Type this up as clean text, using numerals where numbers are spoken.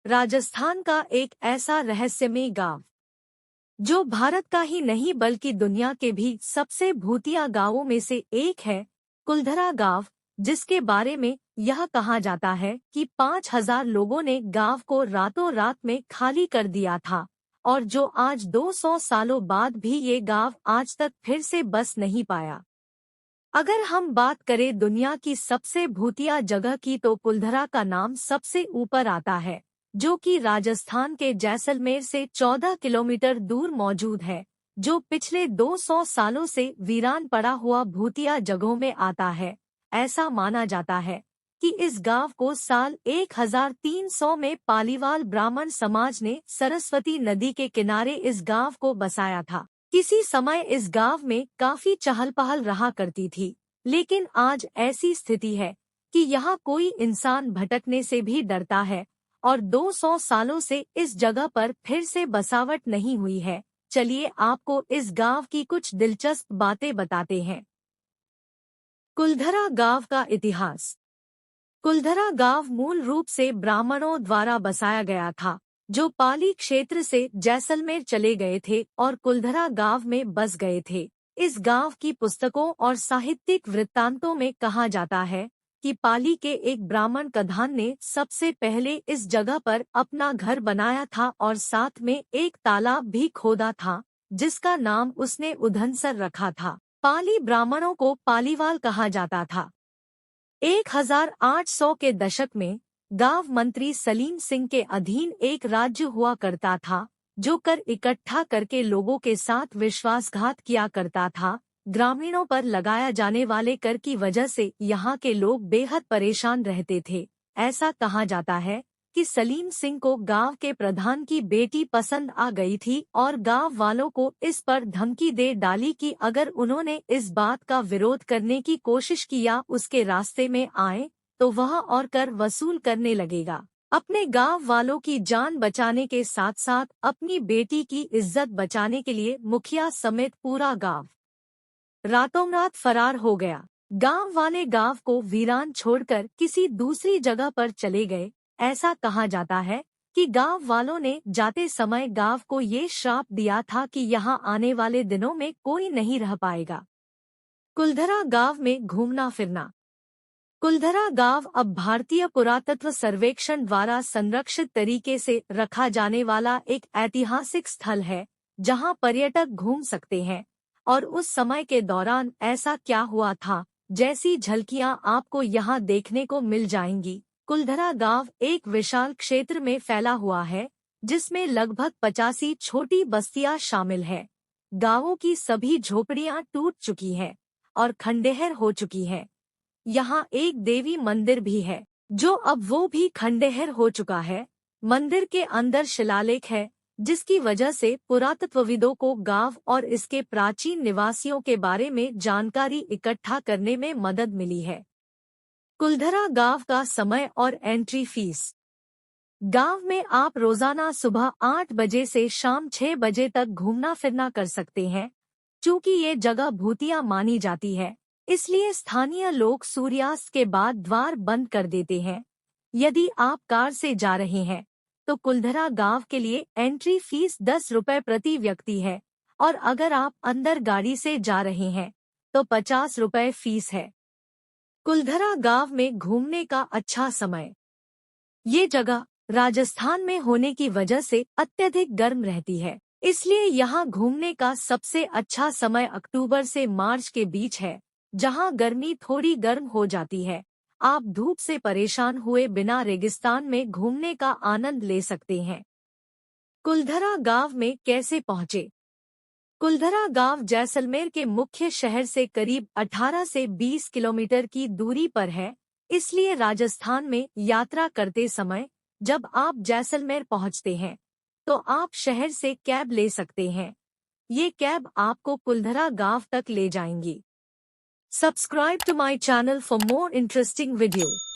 राजस्थान का एक ऐसा रहस्यमय गांव जो भारत का ही नहीं बल्कि दुनिया के भी सबसे भूतिया गांवों में से एक है, कुलधरा गांव, जिसके बारे में यह कहा जाता है कि 5,000 लोगों ने गांव को रातों रात में खाली कर दिया था और जो आज 200 सालों बाद भी ये गांव आज तक फिर से बस नहीं पाया। अगर हम बात करें दुनिया की सबसे भूतिया जगह की तो कुलधरा का नाम सबसे ऊपर आता है, जो कि राजस्थान के जैसलमेर से 14 किलोमीटर दूर मौजूद है, जो पिछले 200 सालों से वीरान पड़ा हुआ भूतिया जगहों में आता है। ऐसा माना जाता है कि इस गांव को साल 1300 में पालीवाल ब्राह्मण समाज ने सरस्वती नदी के किनारे इस गांव को बसाया था। किसी समय इस गांव में काफी चहल पहल रहा करती थी, लेकिन आज ऐसी स्थिति है कि यहाँ कोई इंसान भटकने से भी डरता है और 200 सालों से इस जगह पर फिर से बसावट नहीं हुई है। चलिए आपको इस गांव की कुछ दिलचस्प बातें बताते हैं। कुलधरा गांव का इतिहास। कुलधरा गांव मूल रूप से ब्राह्मणों द्वारा बसाया गया था, जो पाली क्षेत्र से जैसलमेर चले गए थे और कुलधरा गांव में बस गए थे। इस गांव की पुस्तकों और साहित्यिक वृत्तांतों में कहा जाता है कि पाली के एक ब्राह्मण कधान ने सबसे पहले इस जगह पर अपना घर बनाया था और साथ में एक तालाब भी खोदा था, जिसका नाम उसने उधनसर रखा था। पाली ब्राह्मणों को पालीवाल कहा जाता था। 1800 के दशक में गांव मंत्री सलीम सिंह के अधीन एक राज्य हुआ करता था, जो कर इकट्ठा करके लोगों के साथ विश्वासघात किया करता था। ग्रामीणों पर लगाया जाने वाले कर की वजह से यहाँ के लोग बेहद परेशान रहते थे। ऐसा कहा जाता है कि सलीम सिंह को गांव के प्रधान की बेटी पसंद आ गई थी और गांव वालों को इस पर धमकी दे डाली कि अगर उन्होंने इस बात का विरोध करने की कोशिश की या उसके रास्ते में आए तो वह और कर वसूल करने लगेगा। अपने गांव वालों की जान बचाने के साथ साथ अपनी बेटी की इज्जत बचाने के लिए मुखिया समेत पूरा गांव रातों रात फरार हो गया। गांव वाले गांव को वीरान छोड़कर किसी दूसरी जगह पर चले गए। ऐसा कहा जाता है कि गांव वालों ने जाते समय गांव को ये श्राप दिया था कि यहाँ आने वाले दिनों में कोई नहीं रह पाएगा। कुलधरा गांव में घूमना फिरना। कुलधरा गांव अब भारतीय पुरातत्व सर्वेक्षण द्वारा संरक्षित तरीके से रखा जाने वाला एक ऐतिहासिक स्थल है, जहां पर्यटक घूम सकते हैं और उस समय के दौरान ऐसा क्या हुआ था, जैसी झलकियां आपको यहां देखने को मिल जाएंगी। कुलधरा गांव एक विशाल क्षेत्र में फैला हुआ है, जिसमें लगभग 85 छोटी बस्तियां शामिल है। गांवों की सभी झोपड़ियां टूट चुकी हैं और खंडहर हो चुकी हैं। यहाँ एक देवी मंदिर भी है, जो अब वो भी खंडहर हो चुका है। मंदिर के अंदर शिलालेख है, जिसकी वजह से पुरातत्वविदों को गांव और इसके प्राचीन निवासियों के बारे में जानकारी इकट्ठा करने में मदद मिली है। कुलधरा गांव का समय और एंट्री फीस। गांव में आप रोजाना सुबह 8 बजे से शाम 6 बजे तक घूमना फिरना कर सकते हैं। चूंकि ये जगह भूतिया मानी जाती है, इसलिए स्थानीय लोग सूर्यास्त के बाद द्वार बंद कर देते हैं। यदि आप कार से जा रहे हैं तो कुलधरा गांव के लिए एंट्री फीस 10 रुपए प्रति व्यक्ति है और अगर आप अंदर गाड़ी से जा रहे हैं तो 50 रुपए फीस है। कुलधरा गांव में घूमने का अच्छा समय। ये जगह राजस्थान में होने की वजह से अत्यधिक गर्म रहती है, इसलिए यहाँ घूमने का सबसे अच्छा समय अक्टूबर से मार्च के बीच है, जहाँ गर्मी थोड़ी गर्म हो जाती है। आप धूप से परेशान हुए बिना रेगिस्तान में घूमने का आनंद ले सकते हैं। कुलधरा गांव में कैसे पहुँचे? कुलधरा गांव जैसलमेर के मुख्य शहर से करीब 18 से 20 किलोमीटर की दूरी पर है, इसलिए राजस्थान में यात्रा करते समय जब आप जैसलमेर पहुंचते हैं तो आप शहर से कैब ले सकते हैं। ये कैब आपको कुलधरा गांव तक ले जाएंगी। Subscribe to my channel for more interesting video.